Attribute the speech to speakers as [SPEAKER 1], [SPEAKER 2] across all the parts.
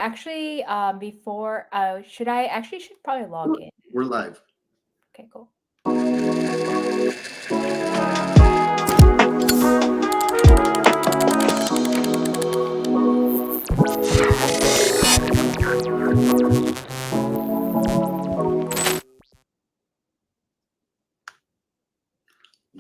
[SPEAKER 1] Actually, before, should probably log in.
[SPEAKER 2] We're live.
[SPEAKER 1] Okay, cool.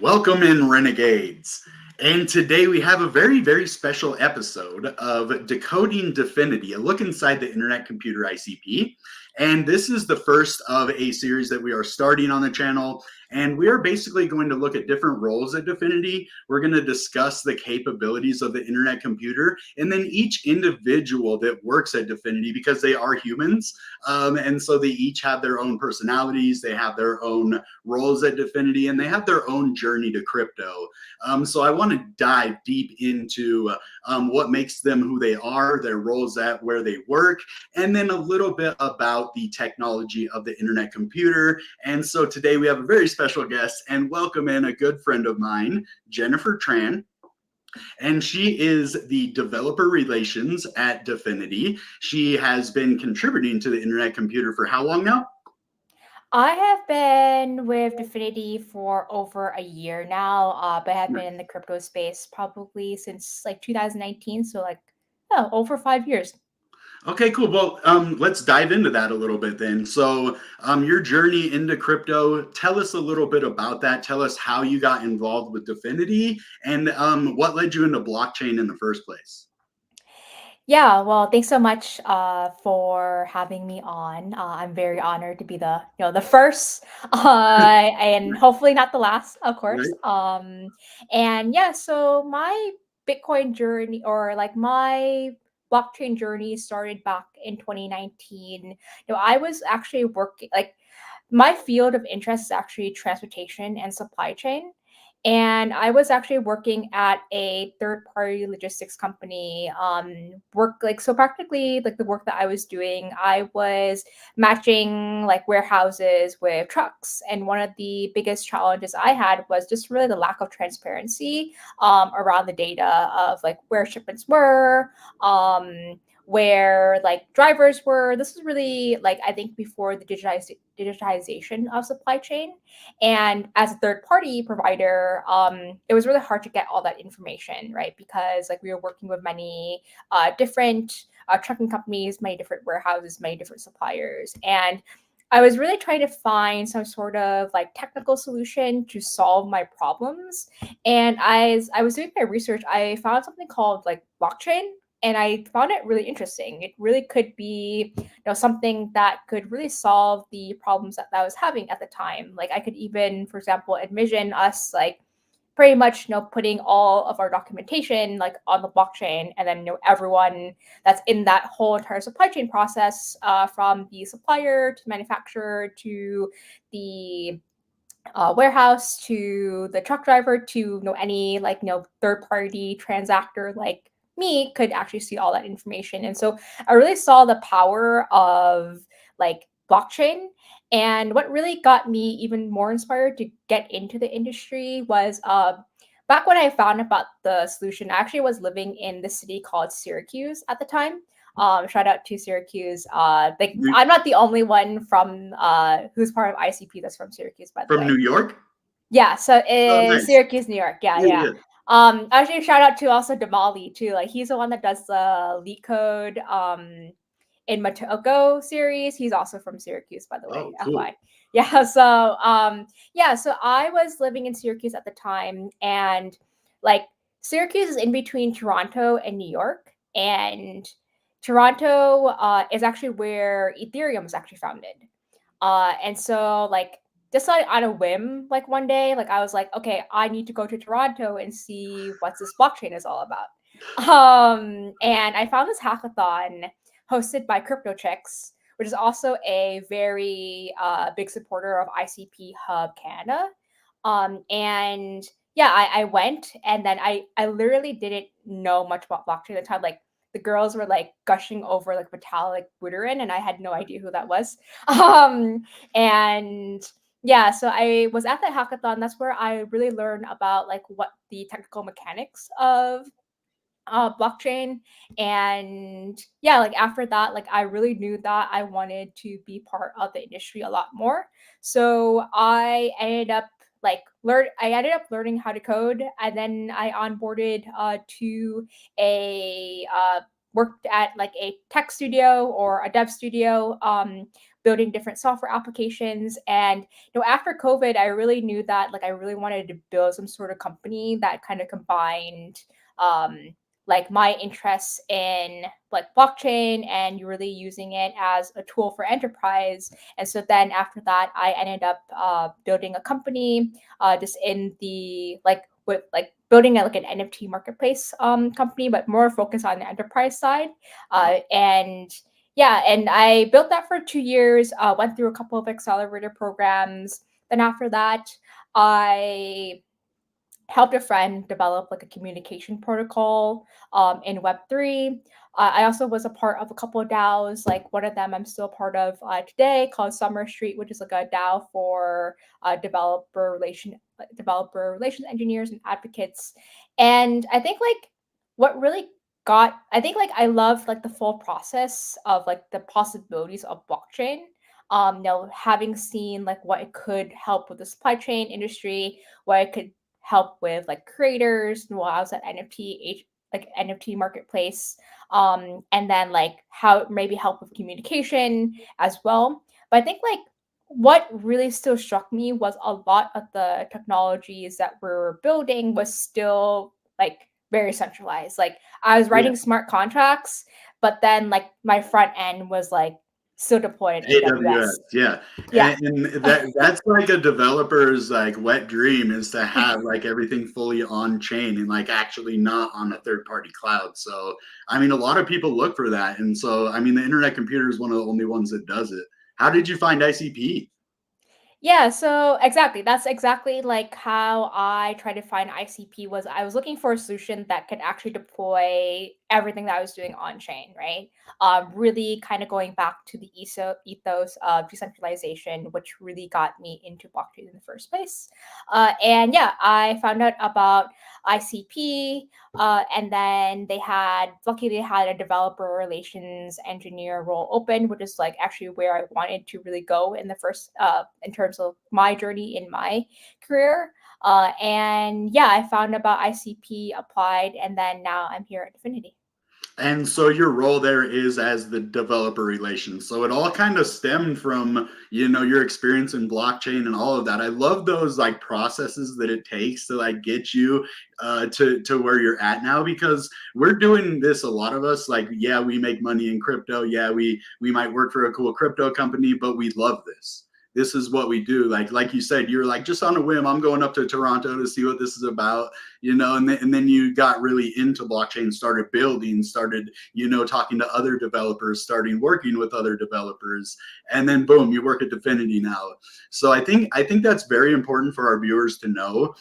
[SPEAKER 2] Welcome in, Renegades. And today we have a very, very special episode of Decoding Dfinity, a look inside the Internet Computer ICP. And this is the first of a series that we are starting on the channel. And we are basically going to look at different roles at Dfinity. We're going to discuss the capabilities of the Internet Computer and then each individual that works at Dfinity, because they are humans. And so they each have their own personalities, they have their own roles at Dfinity, and they have their own journey to crypto. So I want to dive deep into what makes them who they are, their roles at where they work, and then a little bit about the technology of the Internet Computer. And so today we have a very special guest, and welcome in a good friend of mine, Jennifer Tran. And she is the developer relations at Dfinity. She has been contributing to the Internet Computer for how long now?
[SPEAKER 1] I have been with Dfinity for over a year now, but I have been in the crypto space probably since like 2019, so over 5 years.
[SPEAKER 2] Okay, cool. Well, let's dive into that a little bit then. So, your journey into crypto, tell us a little bit about that. Tell us how you got involved with Dfinity and what led you into blockchain in the first place.
[SPEAKER 1] Yeah, well, thanks so much for having me on. I'm very honored to be the first, and hopefully not the last, of course.
[SPEAKER 2] Right?
[SPEAKER 1] And yeah, so my Bitcoin journey or like my blockchain journey started back in 2019. I was actually working like my field of interest is actually transportation and supply chain. And I was actually working at a third party logistics company. So practically like the work that I was doing, I was matching like warehouses with trucks. And one of the biggest challenges I had was just really the lack of transparency around the data of like where shipments were, where like drivers were. This was really like I think before the digitization of supply chain. And as a third party provider, it was really hard to get all that information, right? Because like we were working with many different trucking companies, many different warehouses, many different suppliers. And I was really trying to find some sort of like technical solution to solve my problems. And as I was doing my research, I found something called like blockchain. And I found it really interesting. It really could be something that could really solve the problems that I was having at the time. Like I could even, for example, envision us like pretty much putting all of our documentation like on the blockchain, and then everyone that's in that whole entire supply chain process, from the supplier to the manufacturer to the warehouse to the truck driver to any like third party transactor like me could actually see all that information. And so I really saw the power of like blockchain. And what really got me even more inspired to get into the industry was back when I found about the solution. I actually was living in the city called Syracuse at the time. Shout out to Syracuse. Like I'm not the only one from who's part of ICP that's from Syracuse, by the
[SPEAKER 2] From
[SPEAKER 1] way.
[SPEAKER 2] New York?
[SPEAKER 1] Yeah, so
[SPEAKER 2] Oh,
[SPEAKER 1] in
[SPEAKER 2] nice.
[SPEAKER 1] Syracuse, New York. Yeah,
[SPEAKER 2] Yeah,
[SPEAKER 1] yeah.
[SPEAKER 2] yeah.
[SPEAKER 1] Actually, shout out to also Damali too. Like he's the one that does the leak code in Matoko series. He's also from Syracuse, by the way.
[SPEAKER 2] Oh,
[SPEAKER 1] FY.
[SPEAKER 2] cool.
[SPEAKER 1] Yeah. So I was living in Syracuse at the time, and like Syracuse is in between Toronto and New York, and Toronto is actually where Ethereum was actually founded. And so like just like on a whim, like one day, like I was like, okay, I need to go to Toronto and see what this blockchain is all about. And I found this hackathon hosted by Crypto Chicks, which is also a very big supporter of ICP Hub Canada. And yeah, I went, and then I literally didn't know much about blockchain at the time. Like the girls were like gushing over like Vitalik Buterin, and I had no idea who that was. And yeah, so I was at the hackathon. That's where I really learned about like what the technical mechanics of blockchain. And yeah, like after that, like I really knew that I wanted to be part of the industry a lot more. So I ended up learning how to code, and then I onboarded to a worked at like a tech studio or a dev studio, building different software applications. And after COVID, I really knew that like I really wanted to build some sort of company that kind of combined um, like my interests in like blockchain and really using it as a tool for enterprise. And so then after that, I ended up building a company, just in the like with like building like an NFT marketplace company, but more focused on the enterprise side. And yeah, and I built that for 2 years. Went through a couple of accelerator programs. Then after that, I helped a friend develop like a communication protocol in Web3. I also was a part of a couple of DAOs. Like one of them I'm still a part of today, called Summer Street, which is like a DAO for developer relations engineers and advocates. And I think like what really I think like I love like the full process of like the possibilities of blockchain. Having seen like what it could help with the supply chain industry, what it could help with like creators while I was at NFT marketplace, and then like how it maybe help with communication as well. But I think like what really still struck me was a lot of the technologies that we're building was still like very centralized. Like I was
[SPEAKER 2] Yeah.
[SPEAKER 1] writing smart contracts, but then like my front end was like still deployed in
[SPEAKER 2] AWS,
[SPEAKER 1] AWS.
[SPEAKER 2] yeah.
[SPEAKER 1] Yeah.
[SPEAKER 2] And that's like a developer's like wet dream, is to have like everything fully on chain and like actually not on a third party cloud. So I mean, a lot of people look for that. And so I mean, the internet computer is one of the only ones that does it. How did you find ICP?
[SPEAKER 1] Yeah, so exactly. That's exactly like how I tried to find ICP. Was I was looking for a solution that could actually deploy everything that I was doing on chain, right? Really kind of going back to the ethos of decentralization, which really got me into blockchain in the first place. And yeah, I found out about ICP, and then luckily they had a developer relations engineer role open, which is like actually where I wanted to really go in the first, in terms of my journey in my career. And yeah, I found about ICP, applied, and then now I'm here at Dfinity.
[SPEAKER 2] And so your role there is as the developer relations. So it all kind of stemmed from, your experience in blockchain and all of that. I love those like processes that it takes to like get you to where you're at now, because we're doing this, a lot of us, like, yeah, we make money in crypto. Yeah, we might work for a cool crypto company, but we love this. This is what we do. Like you said, you're like, just on a whim, I'm going up to Toronto to see what this is about, and then you got really into blockchain, started building, started, talking to other developers, starting working with other developers, and then boom, you work at Dfinity now. So I think that's very important for our viewers to know,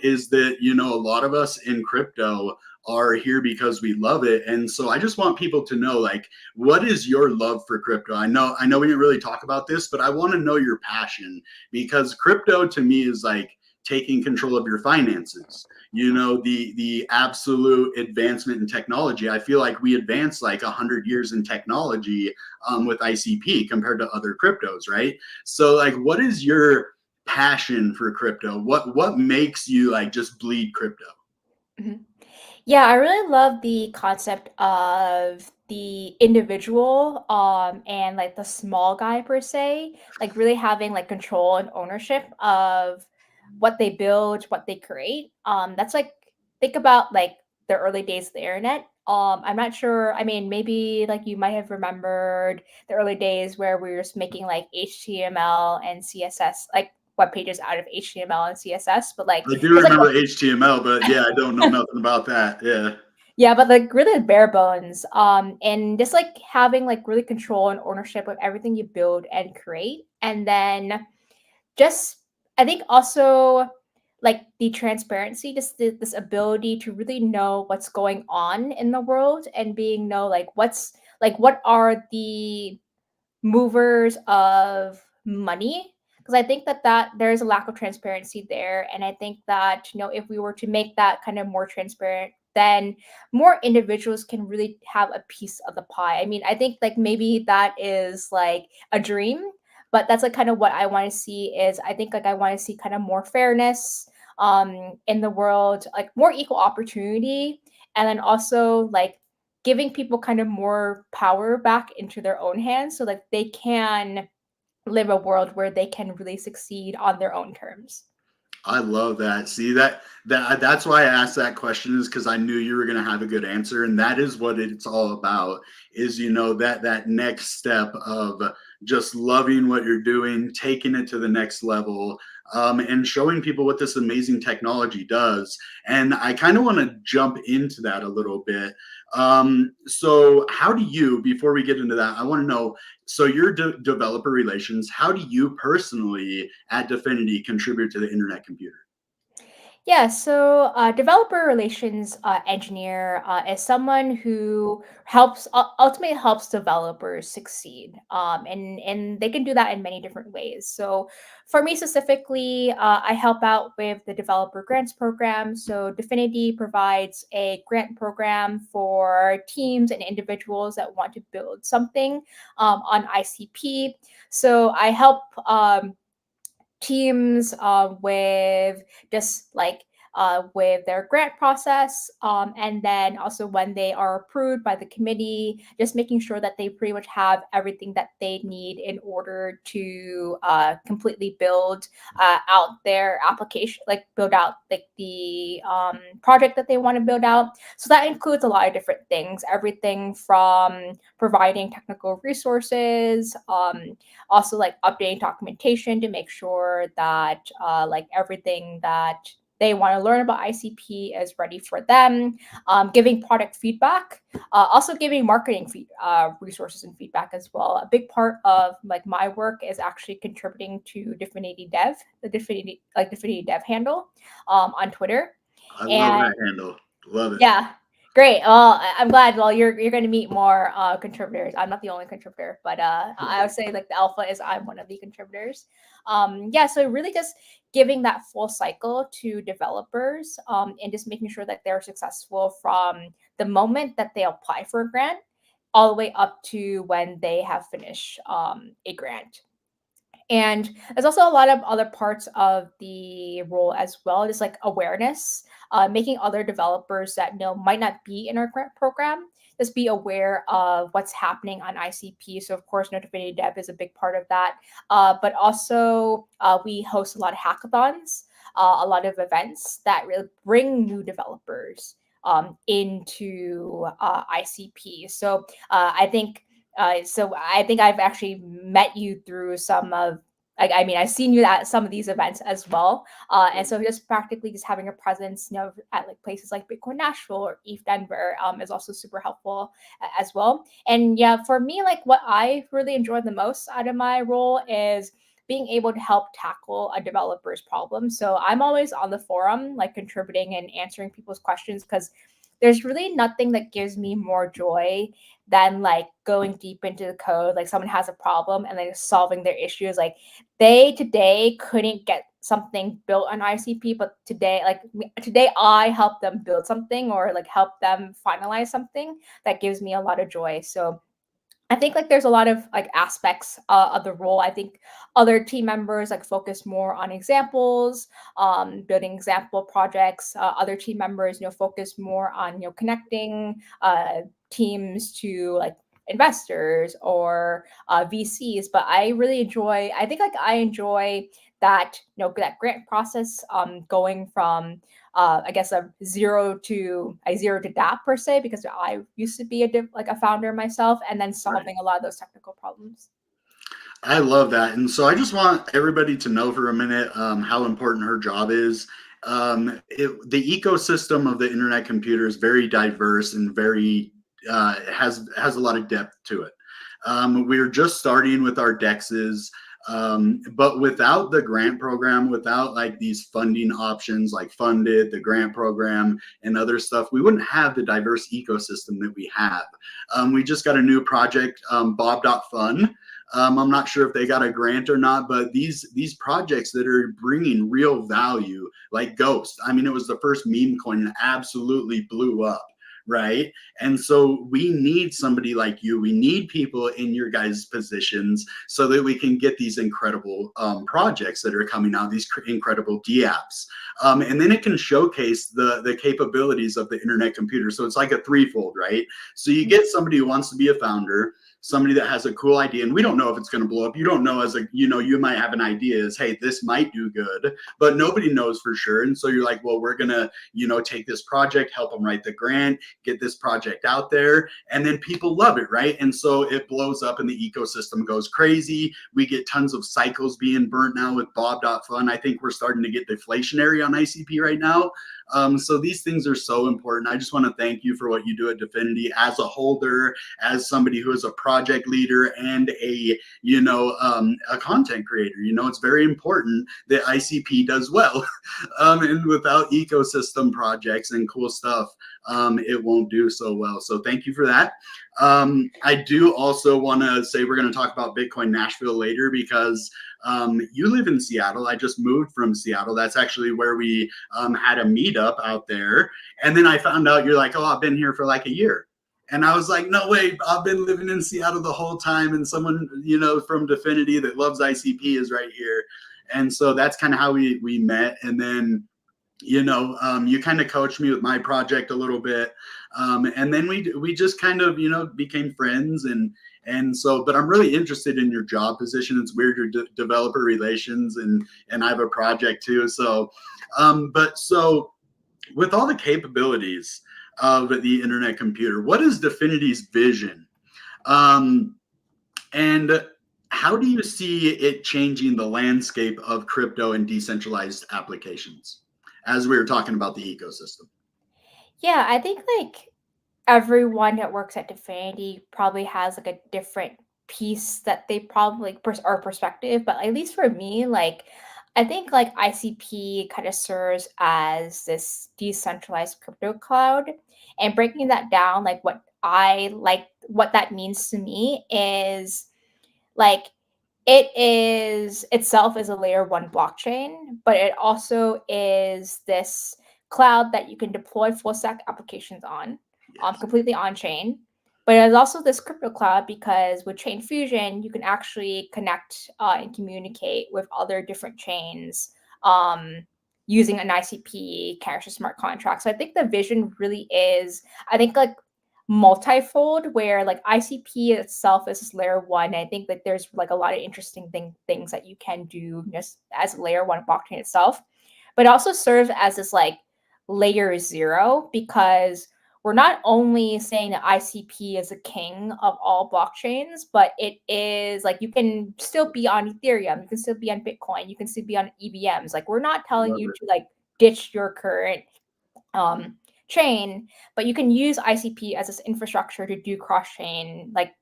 [SPEAKER 2] is that, a lot of us in crypto are here because we love it. And so I just want people to know, like, what is your love for crypto? I know we didn't really talk about this, but I want to know your passion, because crypto to me is like taking control of your finances. The absolute advancement in technology. I feel like we advanced like 100 years in technology, with ICP compared to other cryptos, right? So like, what is your passion for crypto? What makes you like just bleed crypto?
[SPEAKER 1] Mhm. Yeah, I really love the concept of the individual, and like the small guy per se, like really having like control and ownership of what they build, what they create. That's like, think about like the early days of the internet. I'm not sure. I mean, maybe like you might have remembered the early days where we were just making like HTML and CSS, like web pages out of HTML and CSS, but like
[SPEAKER 2] I do
[SPEAKER 1] it's like
[SPEAKER 2] remember HTML, but yeah, I don't know nothing about that. Yeah.
[SPEAKER 1] yeah, but like really bare bones. And just like having like really control and ownership of everything you build and create. And then just I think also like the transparency, just this ability to really know what's going on in the world, and being know like what are the movers of money, because I think that there's a lack of transparency there. And I think that if we were to make that kind of more transparent, then more individuals can really have a piece of the pie. I mean, I think like maybe that is like a dream, but that's like kind of what I want to see. Is I think like I want to see kind of more fairness in the world, like more equal opportunity, and then also like giving people kind of more power back into their own hands so like they can live a world where they can really succeed on their own terms.
[SPEAKER 2] I love that. See that's why I asked that question, is because I knew you were going to have a good answer, and that is what it's all about. Is that next step of just loving what you're doing, taking it to the next level, and showing people what this amazing technology does. And I kind of want to jump into that a little bit. So how do you, before we get into that, I want to know, so your developer relations, how do you personally at Dfinity contribute to the internet computer?
[SPEAKER 1] Yeah, so developer relations engineer is someone who helps ultimately helps developers succeed, and they can do that in many different ways. So, for me specifically, I help out with the developer grants program. So, Dfinity provides a grant program for teams and individuals that want to build something on ICP. So, I help. Teams with just like with their grant process, and then also when they are approved by the committee, just making sure that they pretty much have everything that they need in order to completely build out their application, like build out like the project that they want to build out. So that includes a lot of different things, everything from providing technical resources, also like updating documentation to make sure that like everything that they want to learn about ICP is ready for them, giving product feedback, also giving marketing resources and feedback as well. A big part of like my work is actually contributing to Dfinity Dev, the Dfinity Dev handle on Twitter.
[SPEAKER 2] I love
[SPEAKER 1] And
[SPEAKER 2] that handle. Love it.
[SPEAKER 1] yeah, great. Well, I'm glad. Well, you're going to meet more contributors. I'm not the only contributor, but I would say like the alpha is I'm one of the contributors. Yeah, so really just giving that full cycle to developers, and just making sure that they're successful from the moment that they apply for a grant all the way up to when they have finished a grant. And there's also a lot of other parts of the role as well, just like awareness, making other developers that might not be in our grant program just be aware of what's happening on ICP. So of course, Notified Dev is a big part of that, but also we host a lot of hackathons, a lot of events that really bring new developers into ICP. So I think I've actually met you through some of, like, I mean, I've seen you at some of these events as well. And so just practically just having a presence, at like places like Bitcoin Nashville or ETH Denver is also super helpful as well. And yeah, for me, like what I really enjoy the most out of my role is being able to help tackle a developer's problem. So I'm always on the forum, like contributing and answering people's questions, because there's really nothing that gives me more joy than like going deep into the code. Like someone has a problem and then solving their issues. Like they today couldn't get something built on ICP, but today I help them build something or like help them finalize something that gives me a lot of joy. So I think like there's a lot of like aspects of the role. I think other team members like focus more on examples, building example projects. Other team members, focus more on connecting teams to like investors or VCs. But I really enjoy. I think like I enjoy that that grant process, going from I guess a zero to dApp per se, because I used to be like a founder myself, and then
[SPEAKER 2] Right.
[SPEAKER 1] solving a lot of those technical problems.
[SPEAKER 2] I love that. And so I just want everybody to know for a minute how important her job is. The ecosystem of the internet computer is very diverse and very has a lot of depth to it. We're just starting with our dexes, but without the grant program, without like these funding options like Funded, the grant program, and other stuff, we wouldn't have the diverse ecosystem that we have. We just got a new project, Bob.fun. I'm not sure if they got a grant or not, but these projects that are bringing real value, like Ghost. I mean, it was the first meme coin and absolutely blew up, right? And so we need somebody like you. We need people in your guys' positions so that we can get these incredible projects that are coming out, these incredible DApps. And then it can showcase the capabilities of the internet computer. So it's like a threefold, right? So you get somebody who wants to be a founder, somebody that has a cool idea, and we don't know if it's going to blow up. You don't know, as a, you know, you might have an idea as, hey, this might do good, but nobody knows for sure. And so you're like, well, we're going to, you know, take this project, help them write the grant, get this project out there, and then people love it, right? And so it blows up and the ecosystem goes crazy. We get tons of cycles being burnt now with Bob.fun. I think we're starting to get deflationary on ICP right now. So these things are so important. I just want to thank you for what you do at Dfinity as a holder, as somebody who is a project leader and a, you know, a content creator. You know, it's very important that ICP does well. And without ecosystem projects and cool stuff, it won't do so well. So thank you for that. I do also want to say we're going to talk about Bitcoin Nashville later because you live in Seattle. I just moved from Seattle. That's actually where we had a meetup out there. And then I found out you're like, oh, I've been here for like a year. And I was like, no way, I've been living in Seattle the whole time. And someone, you know, from Dfinity that loves ICP is right here. And so that's kind of how we met. And then, you know, you kind of coached me with my project a little bit. And then we just kind of, you know, became friends. And so, but I'm really interested in your job position. It's weird, your developer relations, and I have a project too. So, but so with all the capabilities of the internet computer, what is Dfinity's vision? And how do you see it changing the landscape of crypto and decentralized applications, as we were talking about the ecosystem?
[SPEAKER 1] Yeah, I think like everyone that works at Dfinity probably has like a different piece that they probably or perspective, but at least for me, like I think like ICP kind of serves as this decentralized crypto cloud, and breaking that down, like what that means to me is like it is itself is a layer one blockchain, but it also is this cloud that you can deploy full stack applications on,
[SPEAKER 2] Yes.
[SPEAKER 1] completely on chain. But it is also this crypto cloud because with Chain Fusion, you can actually connect and communicate with other different chains using an ICP Canister smart contract. So I think the vision really is, I think like multifold, where like ICP itself is this layer one. I think that there's like a lot of interesting things that you can do just as layer one blockchain itself, but also serves as this like layer zero, because we're not only saying that ICP is a king of all blockchains, but it is like you can still be on Ethereum, you can still be on Bitcoin, you can still be on EVMs. Like we're not telling
[SPEAKER 2] Love
[SPEAKER 1] you
[SPEAKER 2] it.
[SPEAKER 1] to like ditch your current chain, but you can use ICP as this infrastructure to do cross-chain like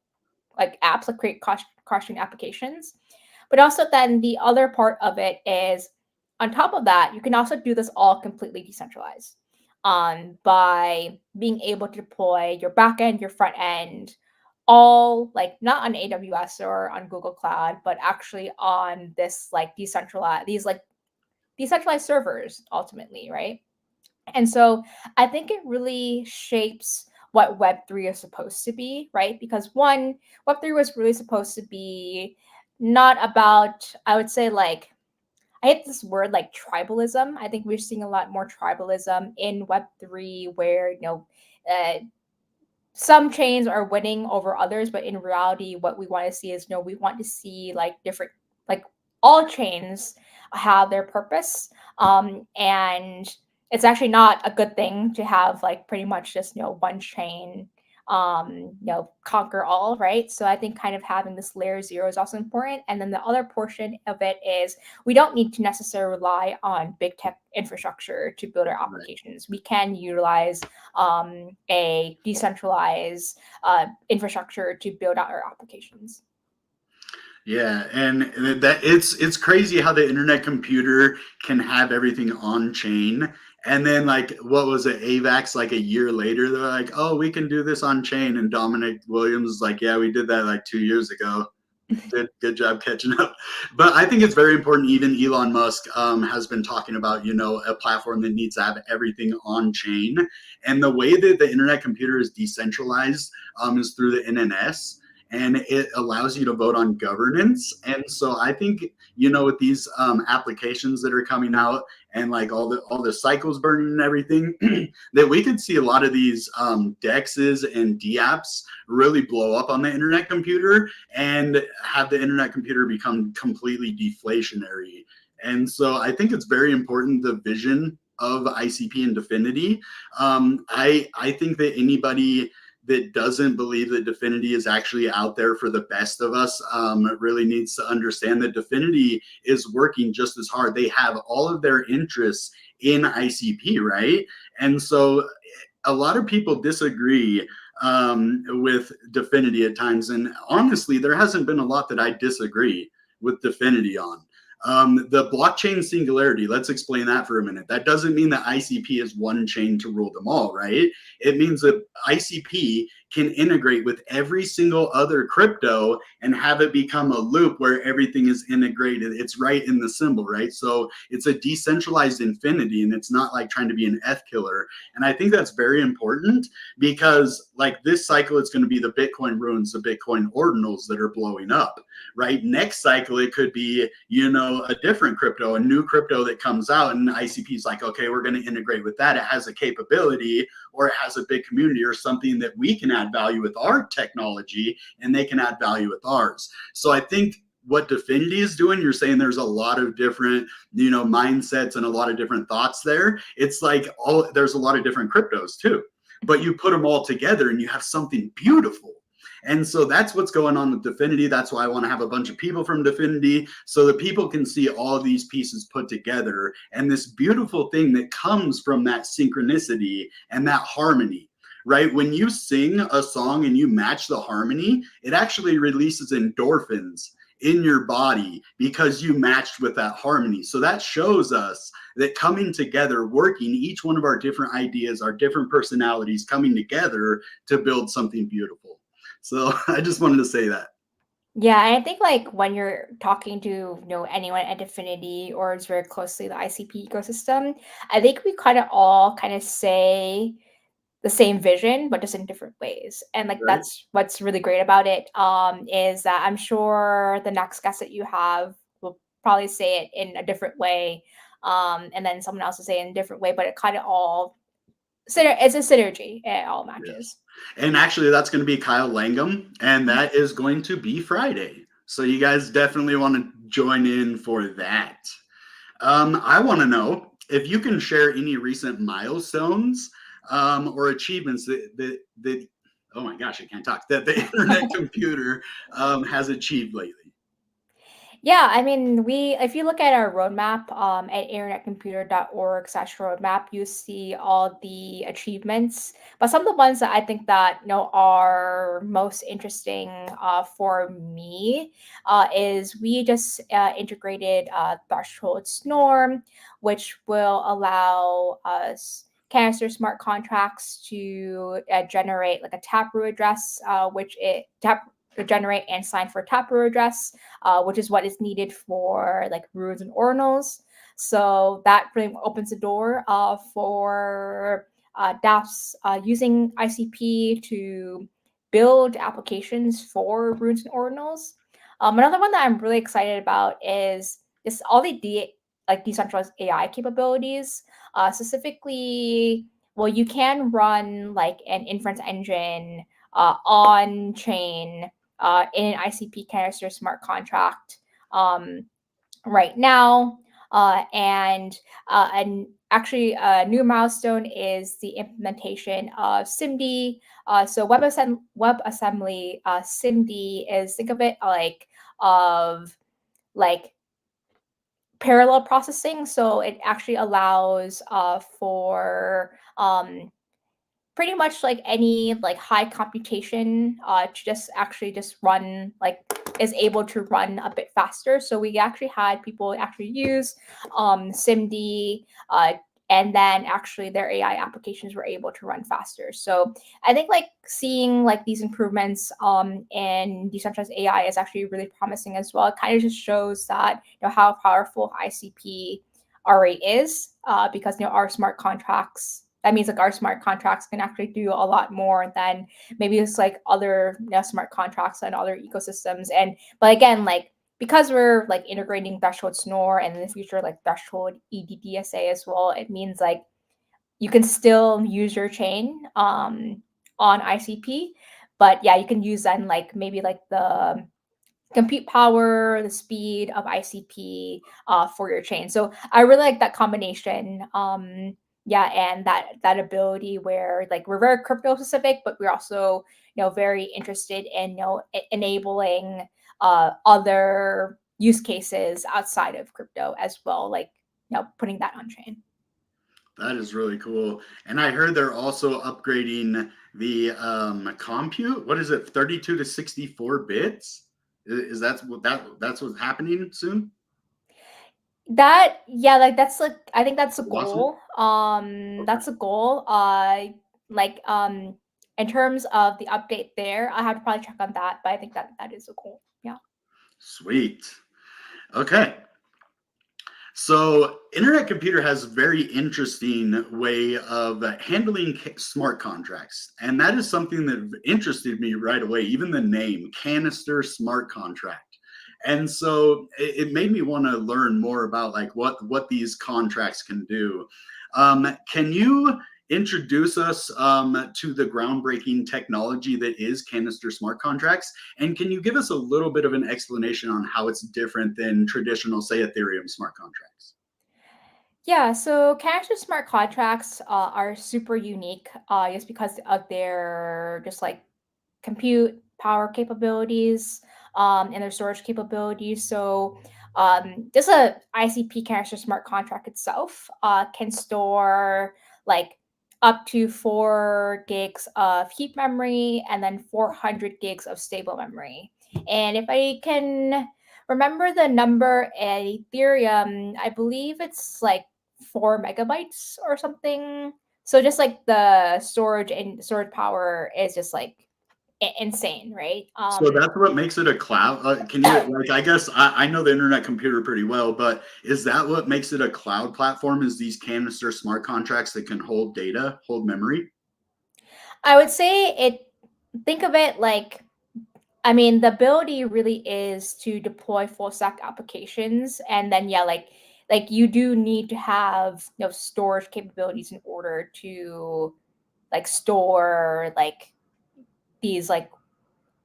[SPEAKER 1] apps, like create cross-chain applications. But also then the other part of it is on top of that, you can also do this all completely decentralized by being able to deploy your backend, your front end, all like not on AWS or on Google Cloud, but actually on this like decentralized servers ultimately, right? And so I think it really shapes what Web3 is supposed to be, right? Because one, Web3 was really supposed to be not about, I would say, like, I hate this word like tribalism. I think we're seeing a lot more tribalism in Web3 where, uh, some chains are winning over others, but in reality, what we want to see is we want to see like different, like all chains have their purpose. And it's actually not a good thing to have like pretty much just, one chain, conquer all, right? So I think kind of having this layer zero is also important. And then the other portion of it is we don't need to necessarily rely on big tech infrastructure to build our applications. We can utilize a decentralized infrastructure to build out our applications.
[SPEAKER 2] Yeah, and that it's crazy how the internet computer can have everything on chain. And then like what was it, AVAX, like a year later, they're like, oh, we can do this on chain. And Dominic Williams is like, yeah, we did that like 2 years ago. Good job catching up. But I think it's very important. Even Elon Musk has been talking about, a platform that needs to have everything on chain. And the way that the internet computer is decentralized is through the NNS. And it allows you to vote on governance. And so I think, with these applications that are coming out and like all the cycles burning and everything, that we could see a lot of these dexes and dApps really blow up on the internet computer and have the internet computer become completely deflationary. And so I think it's very important, the vision of ICP and Dfinity. I think that anybody that doesn't believe that Dfinity is actually out there for the best of us really needs to understand that Dfinity is working just as hard. They have all of their interests in ICP, right? And so a lot of people disagree with Dfinity at times. And honestly, there hasn't been a lot that I disagree with Dfinity on. The blockchain singularity, let's explain that for a minute. That doesn't mean that ICP is one chain to rule them all, right? It means that ICP can integrate with every single other crypto and have it become a loop where everything is integrated. It's right in the symbol, right? So it's a decentralized infinity, and it's not like trying to be an F killer. And I think that's very important because like this cycle, it's going to be the Bitcoin ruins, the Bitcoin ordinals that are blowing up, right? Next cycle, it could be, a different crypto, a new crypto that comes out, and ICP is like, okay, we're going to integrate with that. It has a capability, or it has a big community, or something that we can add value with our technology and they can add value with ours. So I think what Dfinity is doing, you're saying there's a lot of different, mindsets and a lot of different thoughts there. It's like there's a lot of different cryptos too, but you put them all together and you have something beautiful. And so that's what's going on with Dfinity. That's why I want to have a bunch of people from Dfinity so that people can see all of these pieces put together and this beautiful thing that comes from that synchronicity and that harmony, right? When you sing a song and you match the harmony, it actually releases endorphins in your body because you matched with that harmony. So that shows us that coming together, working each one of our different ideas, our different personalities coming together to build something beautiful. So I just wanted to say that.
[SPEAKER 1] Yeah, and I think like when you're talking to anyone at Dfinity or it's very closely the ICP ecosystem, I think we all kind of say the same vision, but just in different ways. And like
[SPEAKER 2] Right?
[SPEAKER 1] that's what's really great about it. Is that I'm sure the next guest that you have will probably say it in a different way. And then someone else will say it in a different way, but it kind of all it's a synergy. It all
[SPEAKER 2] Yes.
[SPEAKER 1] matches.
[SPEAKER 2] And actually, that's going to be Kyle Langham, and that is going to be Friday. So you guys definitely want to join in for that. I want to know if you can share any recent milestones or achievements that oh my gosh, I can't talk, that the internet computer has achieved lately.
[SPEAKER 1] Yeah, I mean, if you look at our roadmap at internetcomputer.org/roadmap, you see all the achievements. But some of the ones that I think that are most interesting for me is we just integrated thresholds norm, which will allow us Canister smart contracts to generate like a taproot address, which it generate and sign for taproot address, which is what is needed for like runes and ordinals. So that really opens the door for dApps using ICP to build applications for runes and ordinals. Another one that I'm really excited about is all the decentralized AI capabilities. Specifically, well, you can run like an inference engine on chain in an ICP Canister smart contract right now. And actually, a new milestone is the implementation of SIMD. So WebAssembly SIMD is, think of it of like parallel processing. So it actually allows for pretty much like any like high computation to just run is able to run a bit faster. So we actually had people actually use SIMD and then actually their AI applications were able to run faster. So I think like seeing like these improvements in decentralized AI is actually really promising as well. It kind of just shows that how powerful ICP already is, because our smart contracts. That means like our smart contracts can actually do a lot more than maybe it's like other smart contracts and other ecosystems. But again, like because we're like integrating threshold snore and in the future like threshold EDDSA as well, it means like you can still use your chain on ICP, but yeah, you can use then like maybe like the compute power, the speed of ICP for your chain. So I really like that combination. Yeah, and that ability where like we're very crypto specific, but we're also very interested in enabling other use cases outside of crypto as well, like putting that on chain.
[SPEAKER 2] That is really cool. And I heard they're also upgrading the compute. What is it? 32 to 64 bits? Is that's what's happening soon?
[SPEAKER 1] That yeah, like that's like I think that's a
[SPEAKER 2] Awesome.
[SPEAKER 1] goal.
[SPEAKER 2] Okay.
[SPEAKER 1] That's a goal. Like in terms of the update there, I have to probably check on that, but I think that is a goal. Yeah.
[SPEAKER 2] Sweet. Okay. So, Internet Computer has a very interesting way of handling smart contracts. And that is something that interested me right away, even the name, Canister Smart Contract. And so it made me want to learn more about like what these contracts can do. Can you introduce us to the groundbreaking technology that is Canister Smart Contracts? And can you give us a little bit of an explanation on how it's different than traditional, say, Ethereum smart contracts?
[SPEAKER 1] Yeah, so Canister smart contracts are super unique just because of their just like compute power capabilities and their storage capabilities. So just a ICP Canister smart contract itself can store like up to 4 gigs of heap memory and then 400 gigs of stable memory. And if I can remember the number at Ethereum, I believe it's like 4 megabytes or something. So just like the storage and storage power is just like insane, right?
[SPEAKER 2] So that's what makes it a cloud. Can you like? I guess I know the internet computer pretty well, but is that what makes it a cloud platform? Is these canister smart contracts that can hold data, hold memory?
[SPEAKER 1] I would say it. Think of it like, I mean, the ability really is to deploy full stack applications, and then yeah, like you do need to have storage capabilities in order to like store like these like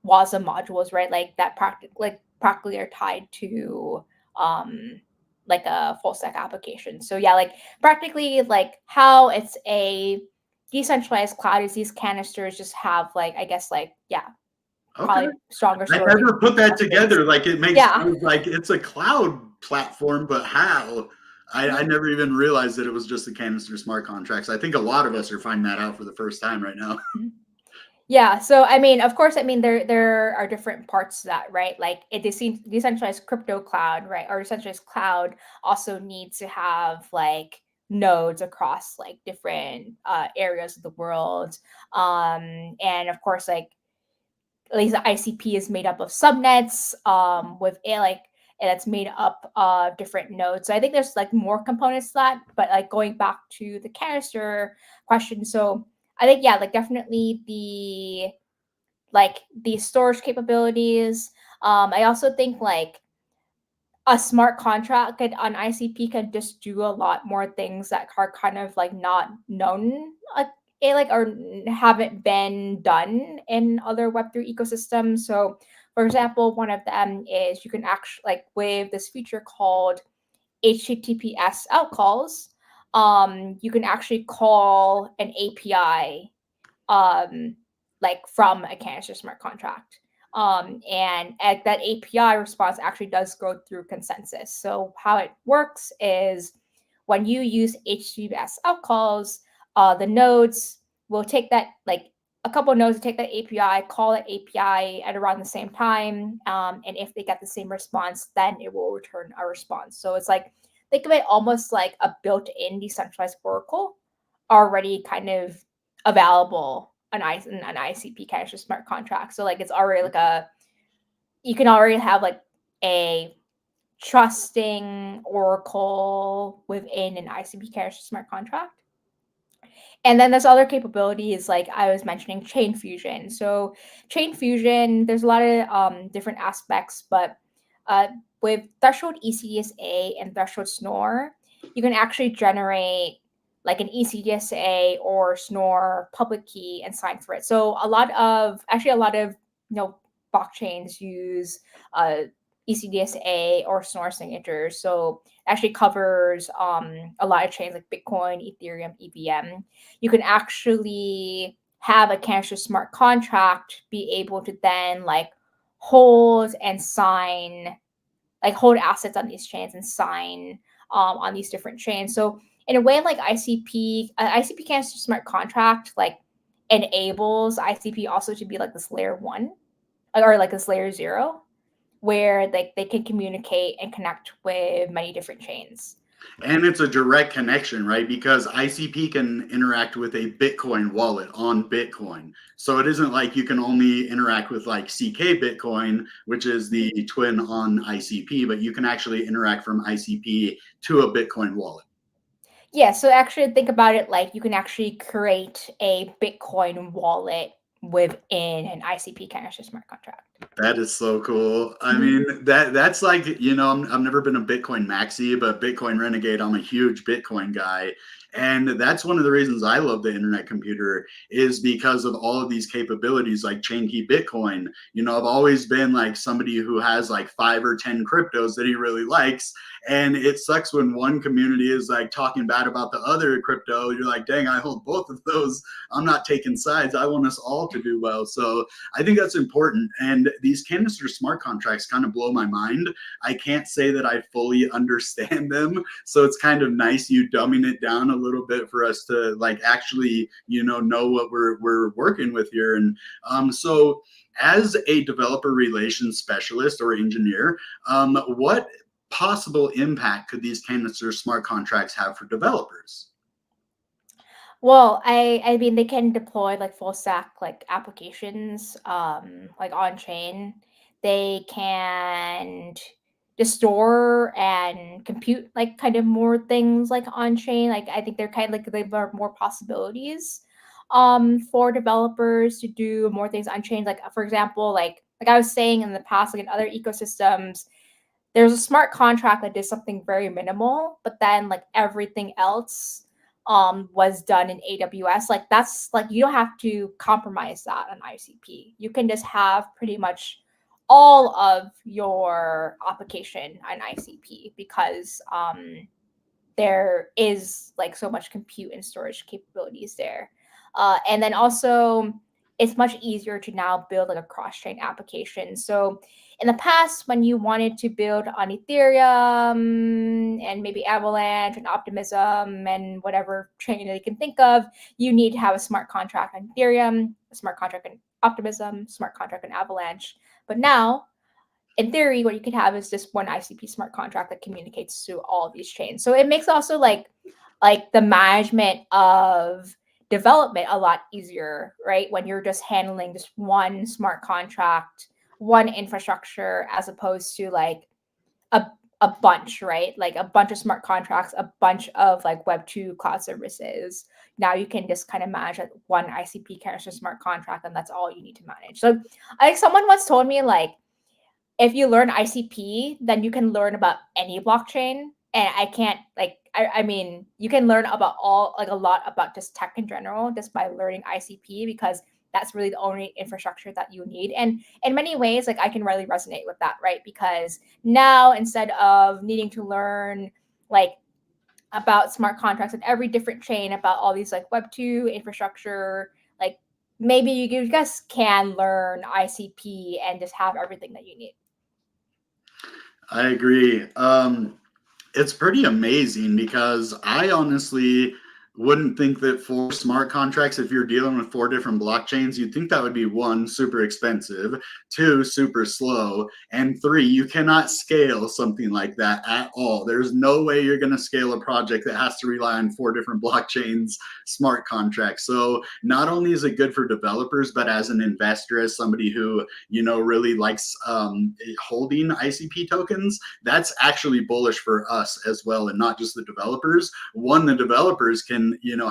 [SPEAKER 1] WASM modules, right? Like that practically are tied to um like a full stack application. So yeah, like practically like how it's a decentralized cloud is these canisters just have like I guess like yeah,
[SPEAKER 2] Okay.
[SPEAKER 1] probably stronger
[SPEAKER 2] I
[SPEAKER 1] storage
[SPEAKER 2] never put that
[SPEAKER 1] methods.
[SPEAKER 2] together. Like it makes
[SPEAKER 1] Yeah.
[SPEAKER 2] like it's a cloud platform, but how? I
[SPEAKER 1] Yeah.
[SPEAKER 2] never even realized that it was just the canister smart contracts. I think a lot of us are finding that out for the first time right now.
[SPEAKER 1] Mhm. Yeah, so I mean, of course, I mean there are different parts to that, right? Like a decentralized crypto cloud, right, or decentralized cloud also needs to have like nodes across like different areas of the world, and of course, like at least the ICP is made up of subnets, with a like and it's made up of different nodes. So I think there's like more components to that, but like going back to the canister question, so I think yeah, like definitely the storage capabilities. I also think like a smart contract on ICP can just do a lot more things that are kind of like not known, like or haven't been done in other Web3 ecosystems. So, for example, one of them is you can actually like with this feature called HTTPS outcalls. You can actually call an API um, like from a Canister smart contract. And that API response actually does go through consensus. So how it works is when you use HTTPS outcalls, the nodes will take that like a couple of nodes will take that API, call that API at around the same time, and if they get the same response, then it will return a response. So it's like think of it almost like a built-in decentralized oracle already kind of available on an ICP Canister smart contract. So like it's already like you can already have like a trusting oracle within an ICP Canister smart contract. And then there's other capabilities like I was mentioning, chain fusion. So chain fusion, there's a lot of different aspects, but uh, with threshold ECDSA and threshold SNOR, you can actually generate like an ECDSA or SNOR public key and sign for it. So a lot of blockchains use ECDSA or SNOR signatures. So actually covers a lot of chains like Bitcoin, Ethereum, EVM. You can actually have a Canister smart contract be able to then like hold and sign, like hold assets on these chains and sign on these different chains. So in a way, like ICP Canister smart contract like enables ICP also to be like this layer 1 or like this layer 0 where they can communicate and connect with many different chains.
[SPEAKER 2] And it's a direct connection, right? Because ICP can interact with a Bitcoin wallet on Bitcoin. So it isn't like you can only interact with like CK Bitcoin, which is the twin on ICP, but you can actually interact from ICP to a Bitcoin wallet.
[SPEAKER 1] Yeah, so actually think about it like you can actually create a Bitcoin wallet within an ICP Canister smart contract.
[SPEAKER 2] That is so cool. I mean, that's like, I've never been a Bitcoin maxi, but Bitcoin Renegade, I'm a huge Bitcoin guy. And that's one of the reasons I love the internet computer is because of all of these capabilities like chain key Bitcoin. I've always been like somebody who has like 5 or 10 cryptos that he really likes. And it sucks when one community is like talking bad about the other crypto. You're like, dang, I hold both of those. I'm not taking sides. I want us all to do well. So I think that's important. And these Canister smart contracts kind of blow my mind. I can't say that I fully understand them. So it's kind of nice you dumbing it down a little bit for us to like actually, know what we're working with here. And so as a developer relations specialist or engineer, what possible impact could these Canister smart contracts have for developers?
[SPEAKER 1] Well, I mean they can deploy like full stack like applications like on chain. They can just store and compute like kind of more things like on chain. Like I think they're kind of like they have more possibilities for developers to do more things on chain. Like for example, like I was saying in the past, like in other ecosystems, there's a smart contract that did something very minimal, but then like everything else was done in AWS. Like that's like you don't have to compromise that on ICP. You can just have pretty much all of your application on ICP because there is like so much compute and storage capabilities there. And then also it's much easier to now build like a cross-chain application. So in the past, when you wanted to build on Ethereum and maybe Avalanche and Optimism and whatever chain that you can think of, you need to have a smart contract on Ethereum, a smart contract on Optimism, smart contract on Avalanche. But now in theory, what you could have is just one ICP smart contract that communicates to all of these chains. So it makes also like the management of development a lot easier, right? When you're just handling just one smart contract, one infrastructure, as opposed to like a a bunch, right? Like a bunch of smart contracts, a bunch of like Web2 cloud services. Now you can just kind of manage like one ICP Canister smart contract, and that's all you need to manage. So I think someone once told me like if you learn ICP, then you can learn about any blockchain. And I can't like I mean you can learn about all like a lot about just tech in general just by learning ICP because that's really the only infrastructure that you need. And in many ways, like I can really resonate with that, right? Because now instead of needing to learn like about smart contracts and every different chain about all these like Web2 infrastructure, like maybe you guys can learn ICP and just have everything that you need.
[SPEAKER 2] I agree. It's pretty amazing because I honestly wouldn't think that 4 smart contracts, if you're dealing with 4 different blockchains, you'd think that would be 1, super expensive, 2, super slow, and 3, you cannot scale something like that at all. There's no way you're going to scale a project that has to rely on 4 different blockchains, smart contracts. So not only is it good for developers, but as an investor, as somebody who, really likes holding ICP tokens, that's actually bullish for us as well, and not just the developers. One, the developers can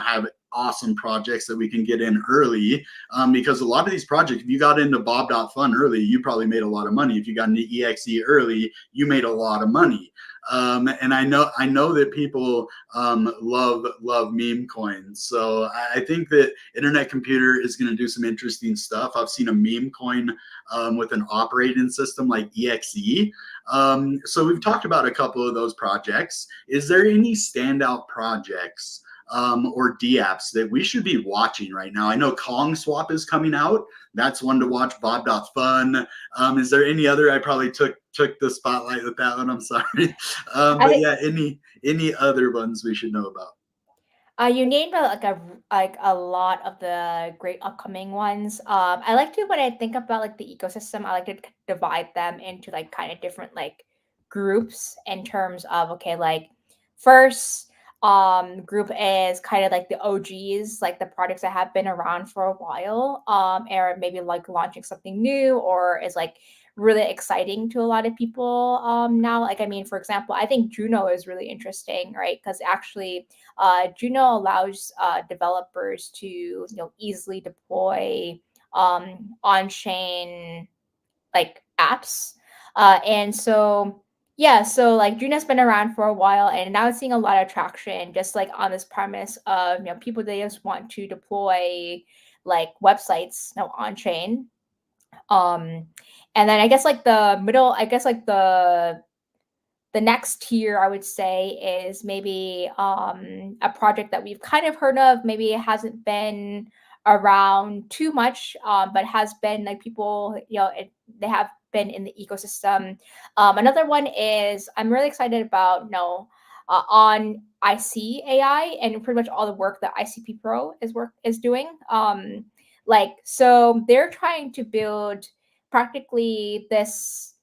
[SPEAKER 2] have awesome projects that we can get in early, because a lot of these projects, if you got into bob.fun early, you probably made a lot of money. If you got into exe early, you made a lot of money. And I know that people love meme coins. So I think that Internet Computer is going to do some interesting stuff. I've seen a meme coin with an operating system like exe. So we've talked about a couple of those projects. Is there any standout projects or dApps that we should be watching right now? I know Kong Swap is coming out. That's one to watch. Bob.fun. Is there any other? I probably took the spotlight with that one. I'm sorry. But yeah, any other ones we should know about?
[SPEAKER 1] You named a lot of the great upcoming ones. I like to, when I think about like the ecosystem, I like to divide them into like kind of different like groups in terms of, okay, like first group is kind of like the OGs, like the products that have been around for a while, or maybe like launching something new, or is like really exciting to a lot of people now. Like, I mean, for example, I think Juno is really interesting, right? Because actually Juno allows developers to easily deploy on-chain like apps, and so yeah, so like Juno's been around for a while, and now it's seeing a lot of traction, just like on this premise of people that just want to deploy like websites on chain. Um, and then I guess like the middle, I guess like the next tier I would say is maybe a project that we've kind of heard of. Maybe it hasn't been around too much, but has been like people, they have been in the ecosystem. Another one is I'm really excited about, on IC AI and pretty much all the work that ICP Pro is doing. So they're trying to build practically this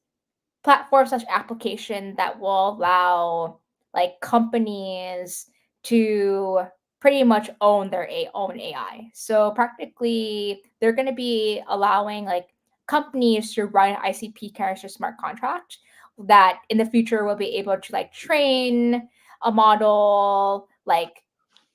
[SPEAKER 1] platform such application that will allow like companies to pretty much own their own AI. So practically they're going to be allowing like companies to run ICP Canister smart contract that in the future will be able to like train a model, like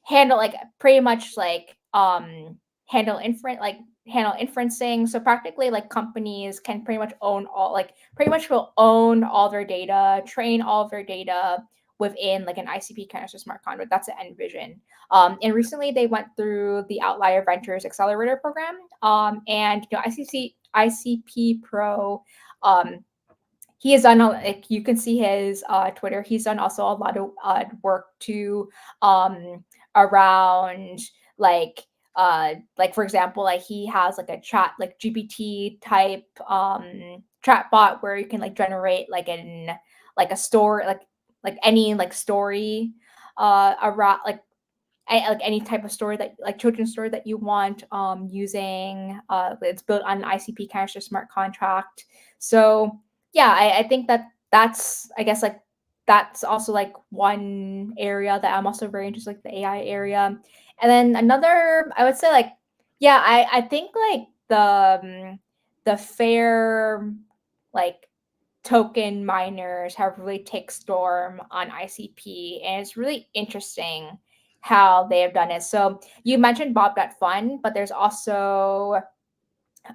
[SPEAKER 1] handle like pretty much like handle inferencing. So practically like companies can pretty much own all, like pretty much will own all their data, train all of their data within like an ICP Canister smart contract. That's the end vision. And recently they went through the Outlier Ventures Accelerator program. And ICP Pro, he has done like you can see his Twitter. He's done also a lot of work to around like for example, like he has like a chat like GPT type chat bot where you can like generate like a story like any like story around like any type of story that like children's story that you want using it's built on an ICP Canister smart contract. So yeah, I think that's I guess like that's also like one area that I'm also very interested, like the AI area. And then another I would say like yeah, I think like the fair like token miners have really take storm on ICP, and it's really interesting how they have done it. So you mentioned Bob.fun, but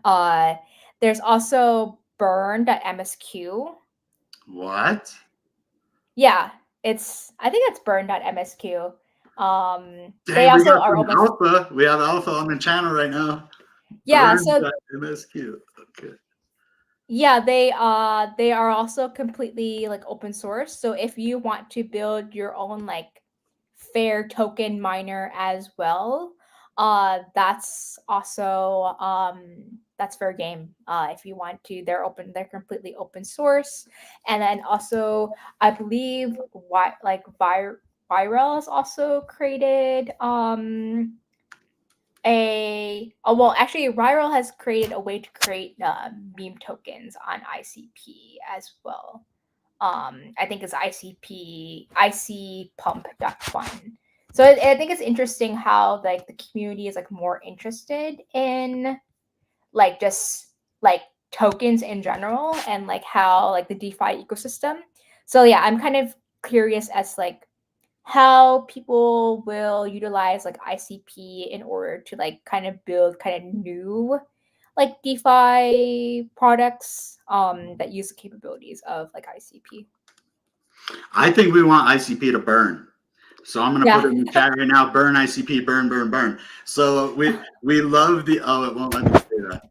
[SPEAKER 1] uh there's also burn.msq.
[SPEAKER 2] What?
[SPEAKER 1] Yeah, it's I think it's burn.msq. They
[SPEAKER 2] Dang, we
[SPEAKER 1] also
[SPEAKER 2] got
[SPEAKER 1] are
[SPEAKER 2] some
[SPEAKER 1] open.
[SPEAKER 2] alpha. We have alpha on the channel right now.
[SPEAKER 1] Yeah, so
[SPEAKER 2] Burn.msq. Okay.
[SPEAKER 1] yeah, they are also completely like open source. So if you want to build your own like fair token miner as well, that's also that's fair game. If you want to, they're completely open source. And then also I believe Viral has also created actually Viral has created a way to create meme tokens on ICP as well. I think it's ICPump.fun. So I think it's interesting how like the community is like more interested in like just like tokens in general and like how like the DeFi ecosystem. So yeah, I'm kind of curious as like how people will utilize like ICP in order to like kind of build kind of new like DeFi products that use the capabilities of like ICP.
[SPEAKER 2] I think we want ICP to burn. So I'm going to put
[SPEAKER 1] Yeah.
[SPEAKER 2] it in the chat right now. Burn ICP, burn, burn, burn. So we love the, oh, it won't let me say that.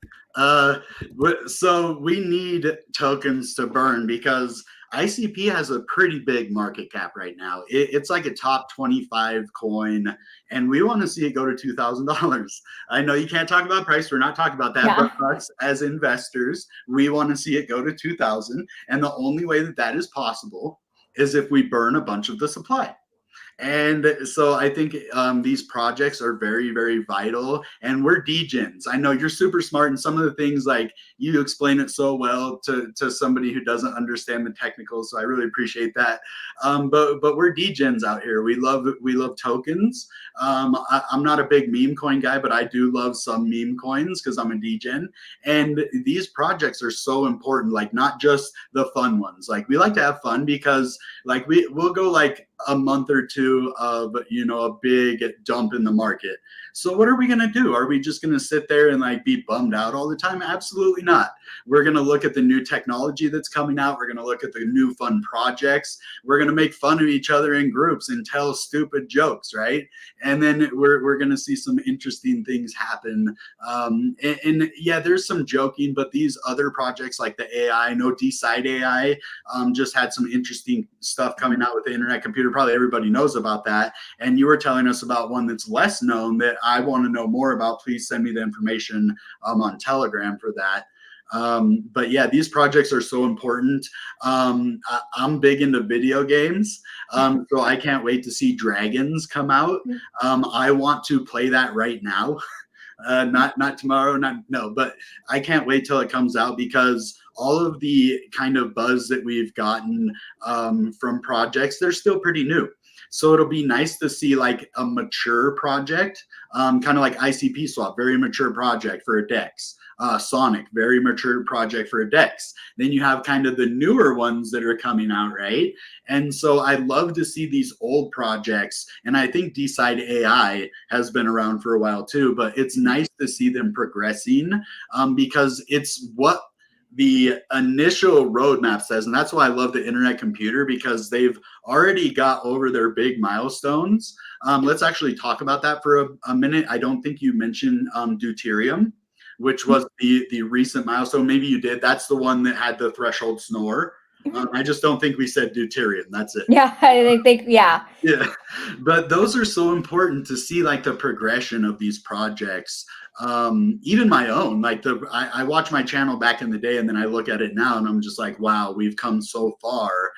[SPEAKER 2] So we need tokens to burn because ICP has a pretty big market cap right now. It's like a top 25 coin, and we want to see it go to $2,000. I know you can't talk about price. We're not talking about that,
[SPEAKER 1] Yeah.
[SPEAKER 2] but us as investors, we want to see it go to 2,000. And the only way that that is possible is if we burn a bunch of the supply. And so I think these projects are very, very vital. And we're degens. I know you're super smart, and some of the things like you explain it so well to somebody who doesn't understand the technicals. So I really appreciate that. But we're degens out here. We love tokens. I'm not a big meme coin guy, but I do love some meme coins because I'm a degen. And these projects are so important. Like not just the fun ones. Like we like to have fun because like we'll go like a month or two of a big dump in the market. So what are we going to do? Are we just going to sit there and like be bummed out all the time? Absolutely not. We're going to look at the new technology that's coming out. We're going to look at the new fun projects. We're going to make fun of each other in groups and tell stupid jokes, right? And then we're going to see some interesting things happen. And yeah, there's some joking, but these other projects like the AI, no Decide AI, just had some interesting stuff coming out with the internet computer. Probably everybody knows about that. And you were telling us about one that's less known that I want to know more about. Please send me the information on Telegram for that. But yeah, these projects are so important. I'm big into video games, so I can't wait to see Dragons come out. I want to play that right now. Not tomorrow, but I can't wait till it comes out because all of the kind of buzz that we've gotten from projects, they're still pretty new. So it'll be nice to see like a mature project, kind of like ICPSWAP, very mature project for a DEX. Sonic, very mature project for a DEX. Then you have kind of the newer ones that are coming out, right? And so I love to see these old projects. And I think Decide AI has been around for a while too, but it's nice to see them progressing because it's what the initial roadmap says. And that's why I love the internet computer because they've already got over their big milestones. Let's actually talk about that for a minute. I don't think you mentioned Deuterium, which was the recent milestone. Maybe you did. That's the one that had the threshold snore. I just don't think we said deuterium. That's it.
[SPEAKER 1] Yeah, I think, yeah.
[SPEAKER 2] Yeah, but those are so important to see like the progression of these projects. Even my own, like I watch my channel back in the day and then I look at it now and I'm just like, wow, we've come so far.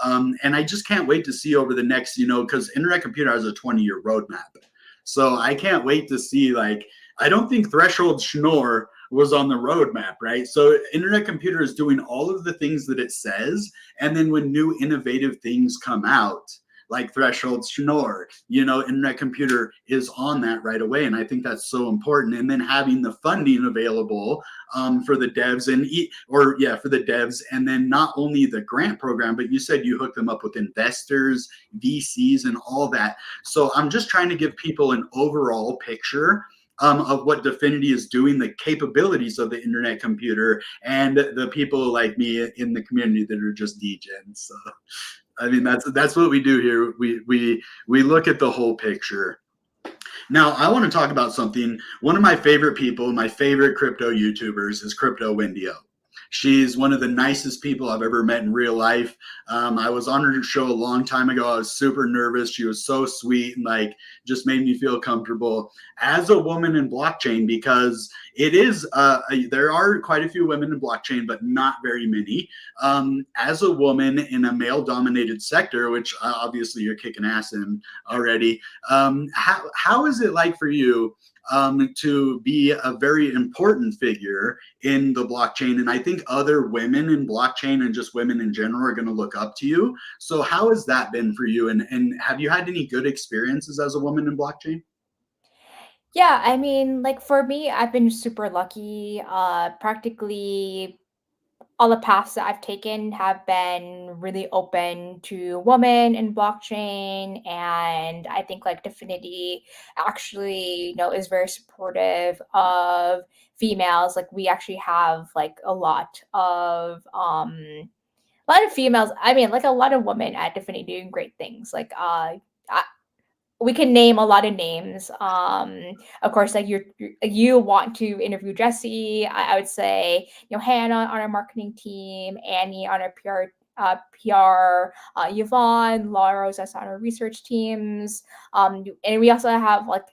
[SPEAKER 2] And I just can't wait to see over the next, because Internet Computer has a 20-year roadmap. So I can't wait to see like, I don't think Threshold Schnorr was on the roadmap, right? So Internet Computer is doing all of the things that it says. And then when new innovative things come out, like Threshold Schnorr, Internet Computer is on that right away. And I think that's so important. And then having the funding available for the devs for the devs. And then not only the grant program, but you said you hook them up with investors, VCs, and all that. So I'm just trying to give people an overall picture of what Dfinity is doing, the capabilities of the internet computer, and the people like me in the community that are just degens. So, I mean, that's what we do here. We look at the whole picture. Now, I want to talk about something. One of my favorite people, my favorite crypto YouTubers is Crypto Windio. She's one of the nicest people I've ever met in real life. I was on her show a long time ago. I was super nervous. She was so sweet and like just made me feel comfortable as a woman in blockchain, because it is there are quite a few women in blockchain, but not very many. As a woman in a male dominated sector, which obviously you're kicking ass in already, how is it like for you to be a very important figure in the blockchain? And I think other women in blockchain and just women in general are going to look up to you. So how has that been for you? And have you had any good experiences as a woman in blockchain?
[SPEAKER 1] Yeah, I mean, like for me, I've been super lucky. Practically all the paths that I've taken have been really open to women in blockchain, and I think like Dfinity actually, is very supportive of females. Like we actually have like a lot of females. I mean, like a lot of women at Dfinity doing great things. Like we can name a lot of names. Of course, like you want to interview Jesse. I would say, Hannah on our marketing team, Annie on our PR, Yvonne, Laura that's on our research teams. And we also have like,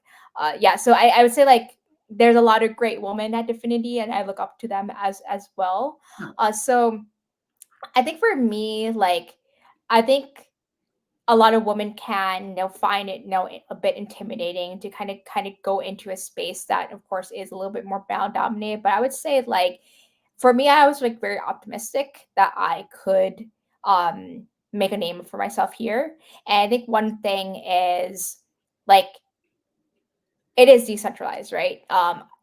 [SPEAKER 1] yeah. So I would say like there's a lot of great women at Dfinity, and I look up to them as well. So I think for me, like, I think a lot of women can find it a bit intimidating to kind of go into a space that of course is a little bit more male dominated. But I would say like for me, I was like very optimistic that I could make a name for myself here. And I think one thing is like it is decentralized, right?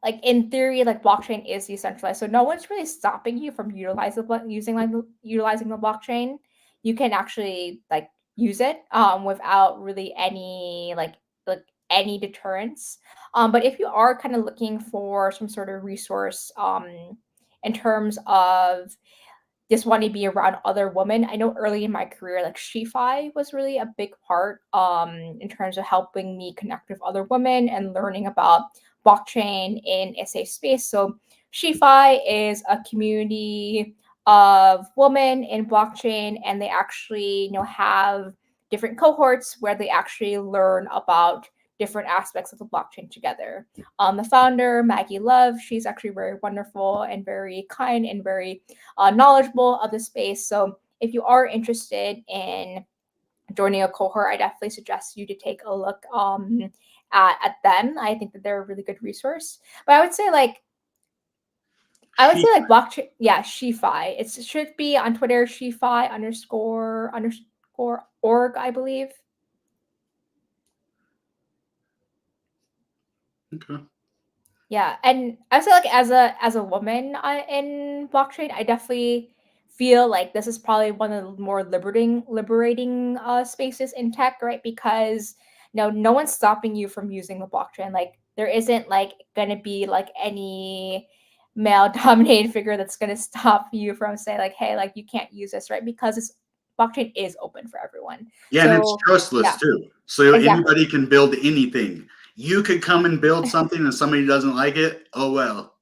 [SPEAKER 1] Like in theory, like blockchain is decentralized, so no one's really stopping you from utilizing the blockchain. You can actually like use it without really any like any deterrence. But if you are kind of looking for some sort of resource in terms of just want to be around other women. I know early in my career, like SheFi was really a big part in terms of helping me connect with other women and learning about blockchain in a safe space. So SheFi is a community of women in blockchain, and they actually have different cohorts where they actually learn about different aspects of the blockchain together. The founder, Maggie Love, she's actually very wonderful and very kind and very knowledgeable of the space. So if you are interested in joining a cohort, I definitely suggest you to take a look at them. I think that they're a really good resource. But I would say like blockchain, yeah, SheFi. It should be on Twitter, SheFi underscore org, I believe.
[SPEAKER 2] Okay.
[SPEAKER 1] Yeah, and I would say like as a woman in blockchain, I definitely feel like this is probably one of the more liberating spaces in tech, right? Because no one's stopping you from using the blockchain. Like there isn't like gonna be like any male dominated figure that's gonna stop you from saying like, hey, like you can't use this, right? Because it's blockchain is open for everyone.
[SPEAKER 2] Yeah, and it's
[SPEAKER 1] So
[SPEAKER 2] trustless
[SPEAKER 1] yeah,
[SPEAKER 2] too. So
[SPEAKER 1] exactly.
[SPEAKER 2] anybody can build anything. You could come and build something and somebody doesn't like it. Oh well.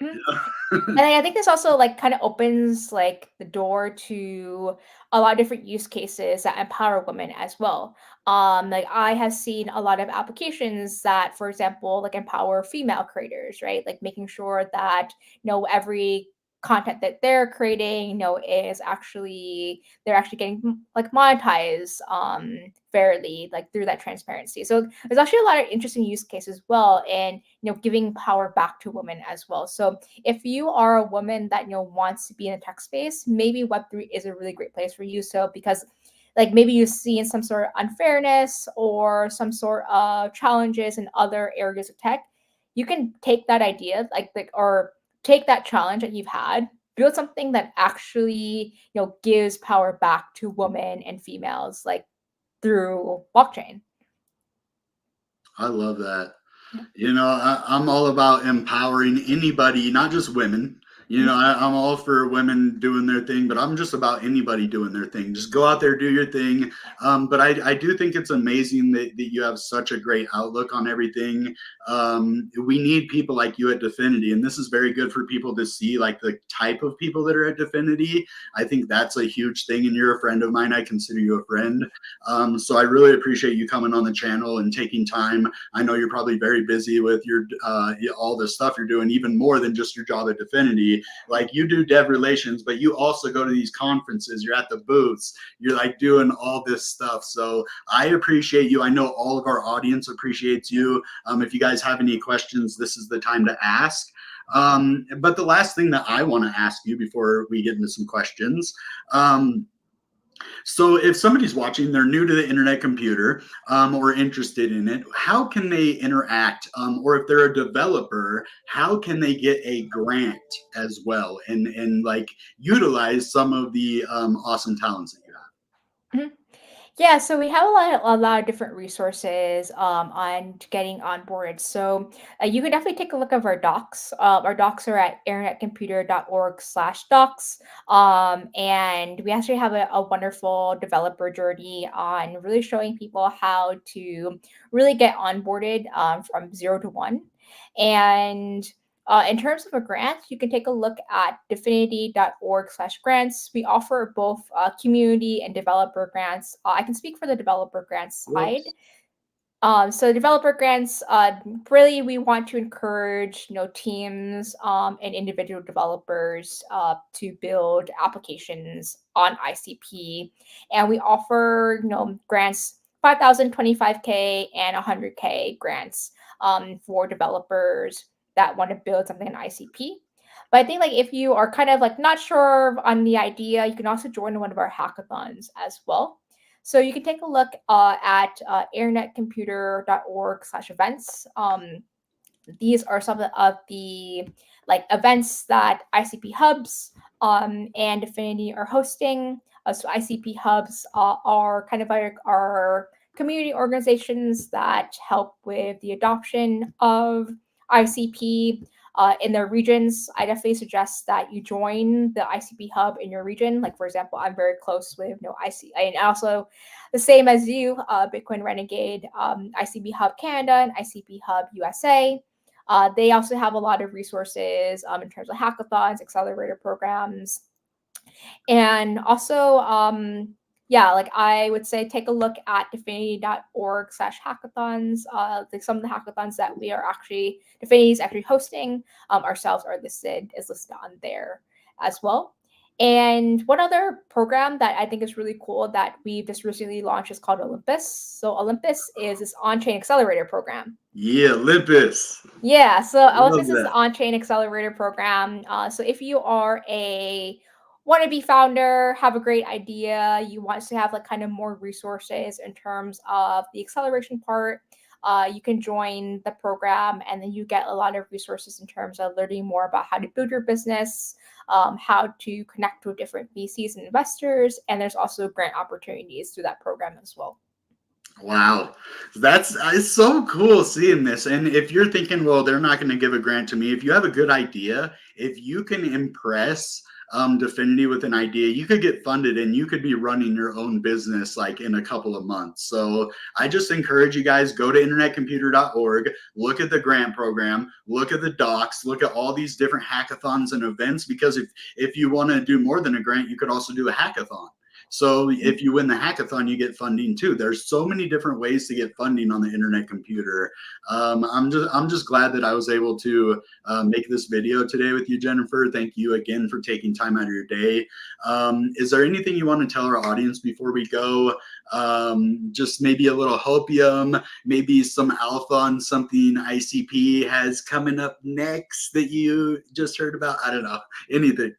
[SPEAKER 1] Mhm.
[SPEAKER 2] You know?
[SPEAKER 1] And I think this also like kind of opens like the door to a lot of different use cases that empower women as well. Like I have seen a lot of applications that, for example, like empower female creators, right? Like making sure that every content that they're creating, is actually they're actually getting like monetized fairly, like through that transparency. So there's actually a lot of interesting use cases as well, and giving power back to women as well. So if you are a woman that wants to be in a tech space, maybe Web3 is a really great place for you. So because like maybe you've seen some sort of unfairness or some sort of challenges in other areas of tech, you can take that idea or take that challenge that you've had, build something that actually gives power back to women and females like through blockchain.
[SPEAKER 2] I love that.
[SPEAKER 1] Yeah.
[SPEAKER 2] I'm all about empowering anybody, not just women. You know, I'm all for women doing their thing, but I'm just about anybody doing their thing. Just go out there, do your thing. But I do think it's amazing that you have such a great outlook on everything. We need people like you at Dfinity, and this is very good for people to see, like the type of people that are at Dfinity. I think that's a huge thing, and you're a friend of mine. I consider you a friend. So I really appreciate you coming on the channel and taking time. I know you're probably very busy with your all the stuff you're doing, even more than just your job at Dfinity. Like you do dev relations, but you also go to these conferences, you're at the booths, you're like doing all this stuff. So I appreciate you. I know all of our audience appreciates you. If you guys have any questions, this is the time to ask. But the last thing that I want to ask you before we get into some questions, so if somebody's watching, they're new to the internet computer or interested in it, how can they interact? Or if they're a developer, how can they get a grant as well and like utilize some of the awesome talents that you have?
[SPEAKER 1] Mhm. Yeah, so we have a lot of different resources on getting onboarded. So you can definitely take a look at our docs. Our docs are at internetcomputer.org/docs. And we actually have a wonderful developer journey on really showing people how to really get onboarded from 0 to 1. And in terms of a grant, you can take a look at dfinity.org/grants. We offer both community and developer grants. I can speak for the developer grants side.
[SPEAKER 2] Whoops.
[SPEAKER 1] So developer grants, really, we want to encourage teams and individual developers to build applications on ICP, and we offer grants 5,000, 25K, and 100K grants for developers that want to build something in ICP. But I think like if you are kind of like not sure on the idea, you can also join one of our hackathons as well. So you can take a look at internetcomputer.org/events. These are some of the like events that ICP hubs and Dfinity are hosting. So ICP hubs are kind of our community organizations that help with the adoption of ICP in their regions. I definitely suggest that you join the ICP hub in your region. Like for example, I'm very close with IC, and also the same as you, Bitcoin Renegade, ICP Hub Canada, and ICP Hub USA. They also have a lot of resources in terms of hackathons, accelerator programs, and also, yeah, like I would say, take a look at dfinity.org/hackathons. Like some of the hackathons that we are actually Dfinity is actually hosting ourselves are listed on there as well. And one other program that I think is really cool that we've just recently launched is called Olympus. So Olympus is this on-chain accelerator program.
[SPEAKER 2] Yeah, Olympus.
[SPEAKER 1] Yeah, so
[SPEAKER 2] Love
[SPEAKER 1] Olympus is an
[SPEAKER 2] that.
[SPEAKER 1] on-chain accelerator program. So if you are a wannabe founder, have a great idea, you want to have like kind of more resources in terms of the acceleration part, you can join the program, and then you get a lot of resources in terms of learning more about how to build your business, how to connect with different VCs and investors, and there's also grant opportunities through that program as well.
[SPEAKER 2] Wow, that's it's so cool seeing this. And if you're thinking, well, they're not going to give a grant to me, if you have a good idea, if you can impress Dfinity with an idea, you could get funded and you could be running your own business like in a couple of months. So I just encourage you guys, go to internetcomputer.org, look at the grant program, look at the docs, look at all these different hackathons and events, because if you want to do more than a grant, you could also do a hackathon. So if you win the hackathon, you get funding too. There's so many different ways to get funding on the internet computer. I'm just glad that I was able to make this video today with you, Jennifer. Thank you again for taking time out of your day. Is there anything you want to tell our audience before we go? Just maybe a little hopium, maybe some alpha on something ICP has coming up next that you just heard about. I don't know, anything.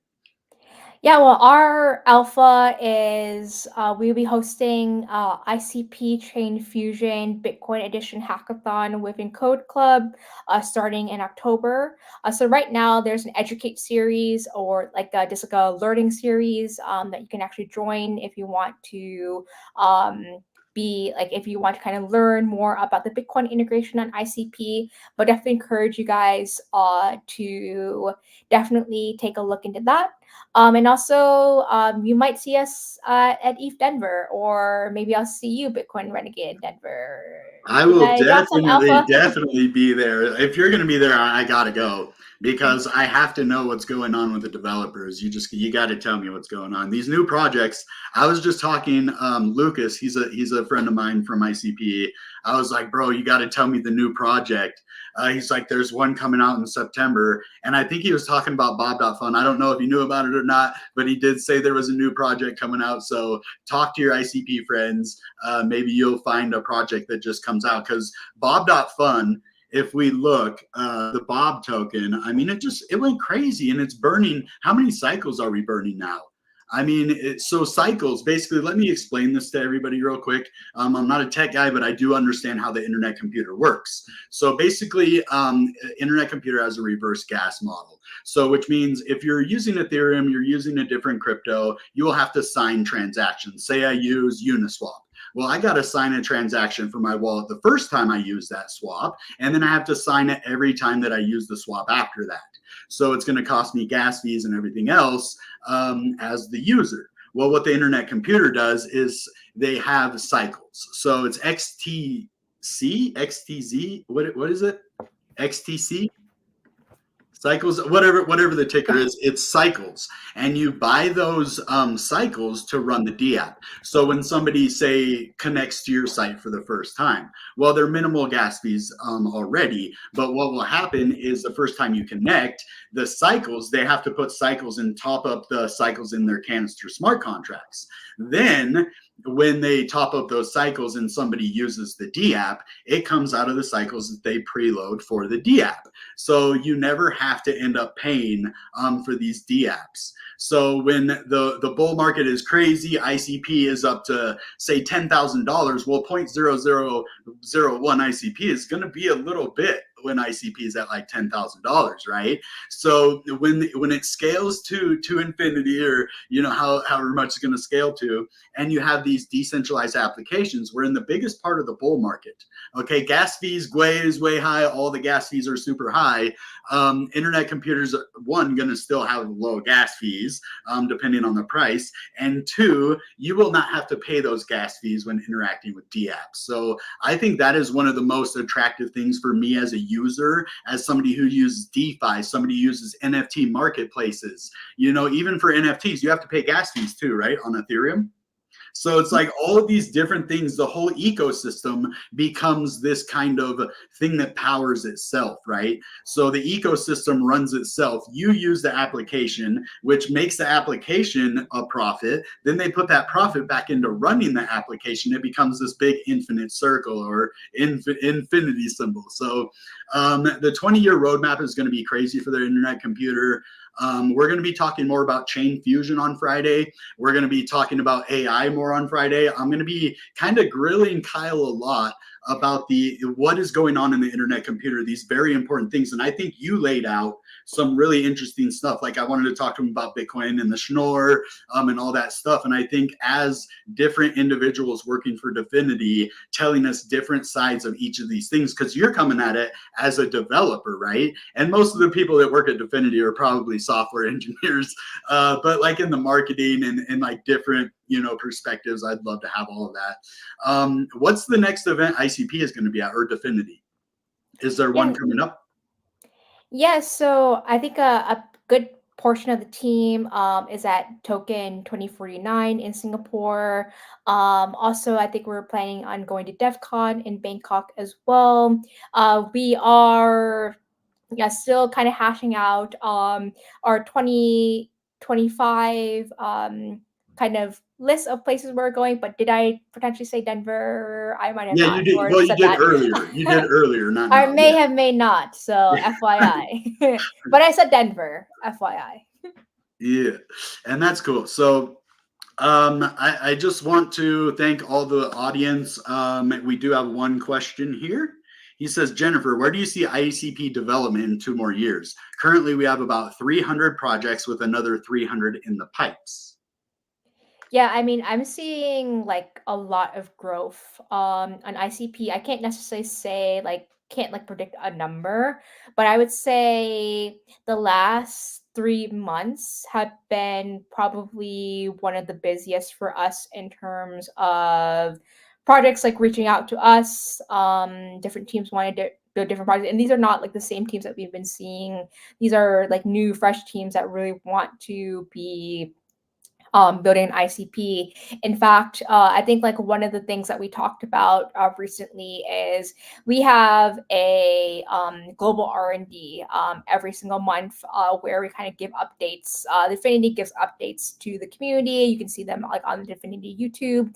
[SPEAKER 1] Yeah, well, our alpha is we'll be hosting ICP Chain Fusion Bitcoin Edition Hackathon within Code Club starting in October. So right now there's an educate series or just like a learning series that you can actually join if you want to be like, if you want to kind of learn more about the Bitcoin integration on ICP, but definitely encourage you guys to definitely take a look into that. And also, you might see us at ETH Denver, or maybe I'll see you, Bitcoin Renegade Denver.
[SPEAKER 2] I
[SPEAKER 1] Did
[SPEAKER 2] will
[SPEAKER 1] I drop some alpha?
[SPEAKER 2] definitely be there. If you're going to be there, I gotta go because I have to know what's going on with the developers. You got to tell me what's going on. These new projects. I was just talking, Lucas. He's a friend of mine from ICP. I was like, bro, you got to tell me the new project. He's like, there's one coming out in September, and I think he was talking about Bob.fun. I don't know if you knew about it or not, but he did say there was a new project coming out. So talk to your ICP friends. Maybe you'll find a project that just comes out, because Bob.fun, if we look, the Bob token, I mean, it went crazy, and it's burning. How many cycles are we burning now? I mean, so cycles, basically, let me explain this to everybody real quick. I'm not a tech guy, but I do understand how the internet computer works. So basically, internet computer has a reverse gas model. So which means if you're using Ethereum, you're using a different crypto, you will have to sign transactions. Say I use Uniswap. Well, I got to sign a transaction for my wallet the first time I use that swap, and then I have to sign it every time that I use the swap after that. So it's going to cost me gas fees and everything else as the user. Well, what the internet computer does is they have cycles. So it's XTC, XTZ, what is it? XTC? Cycles, whatever the ticker is, it's cycles, and you buy those cycles to run the DApp. So when somebody, say, connects to your site for the first time, well, they're minimal gas fees already, but what will happen is the first time you connect, the cycles, they have to put cycles and top up the cycles in their Canister smart contracts. Then when they top up those cycles and somebody uses the DApp, it comes out of the cycles that they preload for the DApp. So you never have to end up paying for these DApps. So when the bull market is crazy, ICP is up to, say, $10,000. Well, 0.0001 ICP is going to be a little bit when ICP is at like $10,000, right? So when it scales to infinity, or however much it's going to scale to, and you have these decentralized applications, we're in the biggest part of the bull market. Okay, gas fees is way high. All the gas fees are super high. Internet computers, one, going to still have low gas fees depending on the price, and two, you will not have to pay those gas fees when interacting with DApps. So I think that is one of the most attractive things for me as a user, as somebody who uses DeFi, somebody who uses NFT marketplaces. Even for NFTs, you have to pay gas fees too, right, on Ethereum? So it's like all of these different things, the whole ecosystem becomes this kind of thing that powers itself, right? So the ecosystem runs itself. You use the application, which makes the application a profit. Then they put that profit back into running the application. It becomes this big infinite circle, or infinity symbol. So the 20-year roadmap is going to be crazy for the internet computer. We're going to be talking more about chain fusion on Friday. We're going to be talking about AI more on Friday. I'm going to be kind of grilling Kyle a lot about what is going on in the internet computer, these very important things. And I think you laid out some really interesting stuff. Like, I wanted to talk to him about Bitcoin and the Schnorr and all that stuff. And I think as different individuals working for Dfinity, telling us different sides of each of these things, because you're coming at it as a developer, right? And most of the people that work at Dfinity are probably software engineers, but like in the marketing and like different perspectives, I'd love to have all of that. What's the next event ICP is going to be at, or Dfinity? Is there one coming up?
[SPEAKER 1] Yes, so I think a good portion of the team is at Token 2049 in Singapore. Also, I think we're planning on going to DEF CON in Bangkok as well. We are still kind of hashing out our 2025 kind of list of places we're going. But did I potentially say Denver? I might have
[SPEAKER 2] Yeah,
[SPEAKER 1] not.
[SPEAKER 2] you did.
[SPEAKER 1] Or
[SPEAKER 2] Well, you
[SPEAKER 1] said
[SPEAKER 2] did
[SPEAKER 1] that.
[SPEAKER 2] earlier. You did earlier, not
[SPEAKER 1] I
[SPEAKER 2] now.
[SPEAKER 1] may have, may not. So FYI. But I said Denver. FYI.
[SPEAKER 2] Yeah, and that's cool. So I just want to thank all the audience. We do have one question here. He says, Jennifer, where do you see ICP development in 2 more years? Currently, we have about 300 projects with another 300 in the pipes.
[SPEAKER 1] Yeah, I mean, I'm seeing like a lot of growth on ICP. I can't necessarily say like can't like predict a number, but I would say the last 3 months have been probably one of the busiest for us in terms of projects like reaching out to us. Different teams wanted to build different projects, and these are not like the same teams that we've been seeing. These are like new, fresh teams that really want to be building an ICP. In fact, I think like one of the things that we talked about recently is we have a global R&D every single month where we kind of give updates. Dfinity gives updates to the community. You can see them like on the Dfinity YouTube.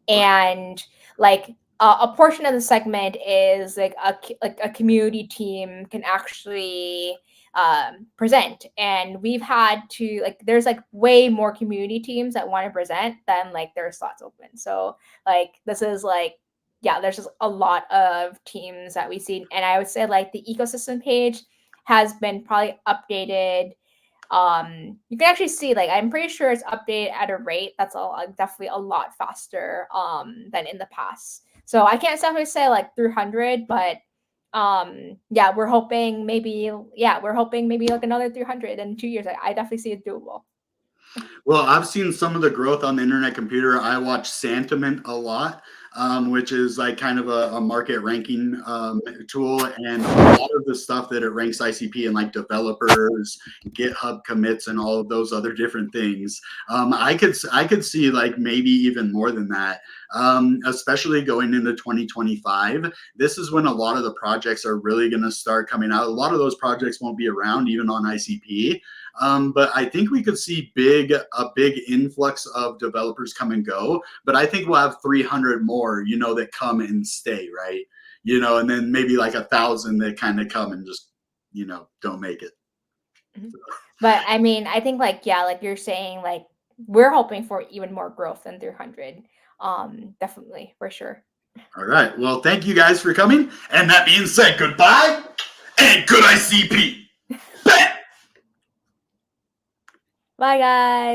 [SPEAKER 1] And like a portion of the segment is like a community team can actually present, and we've had to like there's like way more community teams that want to present than like their slots open. So like this is like yeah, there's just a lot of teams that we've seen, and I would say like the ecosystem page has been probably updated. You can actually see like I'm pretty sure it's updated at a rate that's definitely a lot faster than in the past. So I can't definitely say like 300, but yeah, we're hoping maybe like another 300 in 2 years. I definitely see it doable.
[SPEAKER 2] Well, I've seen some of the growth on the internet computer. I watch Santiment a lot, which is like kind of a market ranking tool, and a lot of the stuff that it ranks ICP and like developers, GitHub commits, and all of those other different things. I could see like maybe even more than that. Especially going into 2025, this is when a lot of the projects are really going to start coming out. A lot of those projects won't be around even on ICP. But I think we could see a big influx of developers come and go. But I think we'll have 300 more, that come and stay, right? And then maybe like 1,000 that kind of come and just, don't make it.
[SPEAKER 1] Mhm. But I mean, I think like yeah, like you're saying, like we're hoping for even more growth than 300. Definitely for sure.
[SPEAKER 2] All right. Well, thank you guys for coming. And that being said, goodbye and good ICP.
[SPEAKER 1] Bye guys.